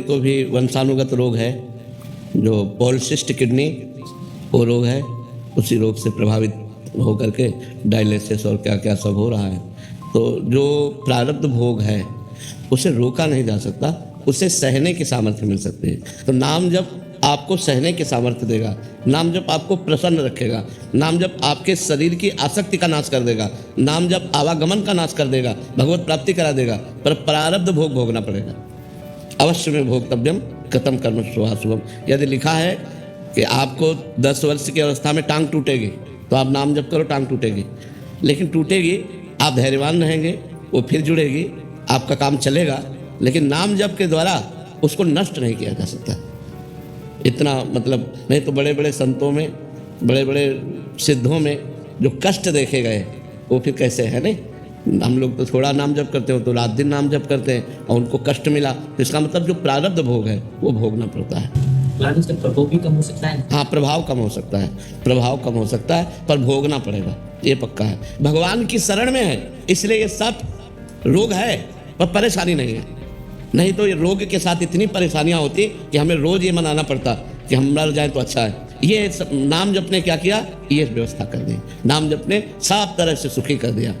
को भी वंशानुगत रोग है, जो पॉलिसिस्ट किडनी वो रोग है, उसी रोग से प्रभावित होकर के डायलिसिस और क्या क्या सब हो रहा है। तो जो प्रारब्ध भोग है उसे रोका नहीं जा सकता, उसे सहने की सामर्थ्य मिल सकती है। तो नाम जप आपको सहने की सामर्थ्य देगा, नाम जप आपको प्रसन्न रखेगा, नाम जप आपके शरीर की आसक्ति का नाश कर देगा, नाम जप आवागमन का नाश कर देगा, भगवत प्राप्ति करा देगा। पर प्रारब्ध भोग भोगना पड़ेगा। अवश्य में भोक्तव्यम कथम कर्म शुभाशुभम। यदि लिखा है कि आपको 10 वर्ष की अवस्था में टांग टूटेगी तो आप नाम जप करो, टांग टूटेगी, लेकिन टूटेगी, आप धैर्यवान रहेंगे, वो फिर जुड़ेगी, आपका काम चलेगा, लेकिन नाम जप के द्वारा उसको नष्ट नहीं किया जा सकता। इतना मतलब, नहीं तो बड़े बड़े संतों में, बड़े बड़े सिद्धों में जो कष्ट देखे गए वो फिर कैसे है। नहीं, हम लोग तो थोड़ा नाम जप करते हो तो रात दिन नाम जप करते हैं और उनको कष्ट मिला, तो इसका मतलब जो प्रारब्ध भोग है वो भोगना पड़ता है। प्रभाव भी कम हो सकता है। हाँ, प्रभाव कम हो सकता है, प्रभाव कम हो सकता है, पर भोगना पड़ेगा, ये पक्का है। भगवान की शरण में है, इसलिए ये सब रोग है पर परेशानी नहीं है। नहीं तो ये रोग के साथ इतनी परेशानियां होती कि हमें रोज ये मनाना पड़ता कि हम मर जाए तो अच्छा है। ये नाम जप ने क्या किया, ये व्यवस्था कर दी। नाम जप ने सब तरह से सुखी कर दिया।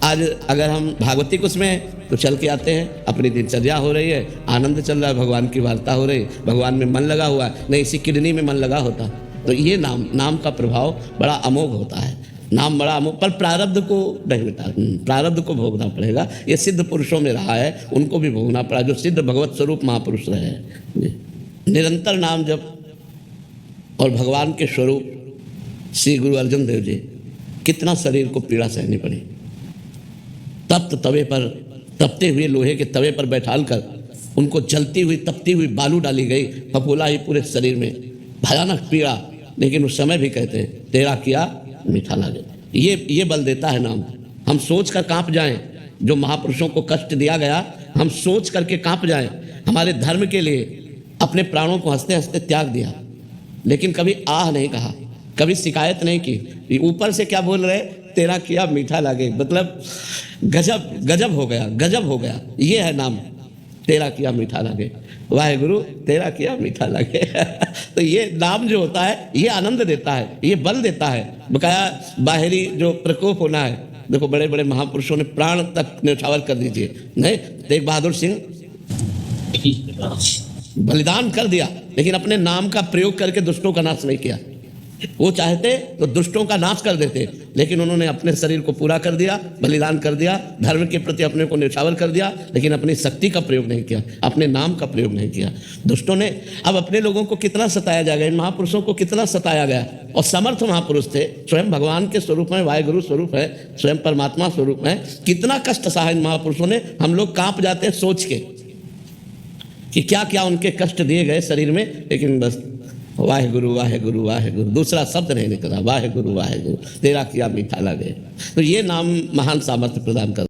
आज अगर हम भागवती कुछ में हैं तो चल के आते हैं, अपनी दिनचर्या हो रही है, आनंद चल रहा है, भगवान की वार्ता हो रही, भगवान में मन लगा हुआ है। नहीं, इसी किडनी में मन लगा होता तो ये नाम का प्रभाव बड़ा अमोघ होता है। नाम बड़ा अमोघ, पर प्रारब्ध को नहीं मिटा, प्रारब्ध को भोगना पड़ेगा। ये सिद्ध पुरुषों में रहा है, उनको भी भोगना पड़ा, जो सिद्ध भगवत स्वरूप महापुरुष रहे हैं। निरंतर नाम जप और भगवान के स्वरूप श्री गुरु अर्जुन देव जी, कितना शरीर को पीड़ा सहनी पड़ी। तप्त तवे पर, तपते हुए लोहे के तवे पर बैठाल कर उनको जलती हुई तपती हुई बालू डाली गई, फफूला ही पूरे शरीर में, भयानक पीड़ा। लेकिन उस समय भी कहते हैं तेरा किया मीठा लगे। ये बल देता है नाम। हम सोच कर कांप जाएं, जो महापुरुषों को कष्ट दिया गया, हम सोच करके कांप जाएं। हमारे धर्म के लिए अपने प्राणों को हंसते हंसते त्याग दिया, लेकिन कभी आह नहीं कहा, कभी शिकायत नहीं की। ऊपर से क्या बोल रहे, तेरा किया मीठा लगे, मतलब गजब गजब हो गया, गजब हो गया। ये है नाम, तेरा किया मीठा लगे। वाहे गुरु तेरा किया मीठा लगे। तो ये नाम जो होता है ये आनंद देता है, ये बल देता है। बकाया बाहरी जो प्रकोप होना है, देखो बड़े बड़े महापुरुषों ने प्राण तक न्यौछावर कर दीजिए। नहीं, तेग बहादुर सिंह बलिदान कर दिया, लेकिन अपने नाम का प्रयोग करके दुष्टों का नाश नहीं किया। वो चाहते तो दुष्टों का नाश कर देते, लेकिन उन्होंने अपने शरीर को पूरा कर दिया, बलिदान कर दिया, धर्म के प्रति अपने को न्यौछावर कर दिया, लेकिन अपनी शक्ति का प्रयोग नहीं किया, अपने नाम का प्रयोग नहीं किया। दुष्टों ने अब अपने लोगों को कितना सताया जाएगा, इन महापुरुषों को कितना सताया गया। और समर्थ महापुरुष थे, स्वयं भगवान के स्वरूप में, वाहेगुरु स्वरूप है, स्वयं परमात्मा स्वरूप में। कितना कष्ट सहा इन महापुरुषों ने। हम लोग कांप जाते हैं सोच के कि क्या क्या उनके कष्ट दिए गए शरीर में, लेकिन बस वाहेगुरु वाहेगुरु वाहेगुरु, दूसरा शब्द नहीं निकला। वाहेगुरु वाहेगुरु तेरा किया मीठा लगे। तो ये नाम महान सामर्थ्य प्रदान करता है।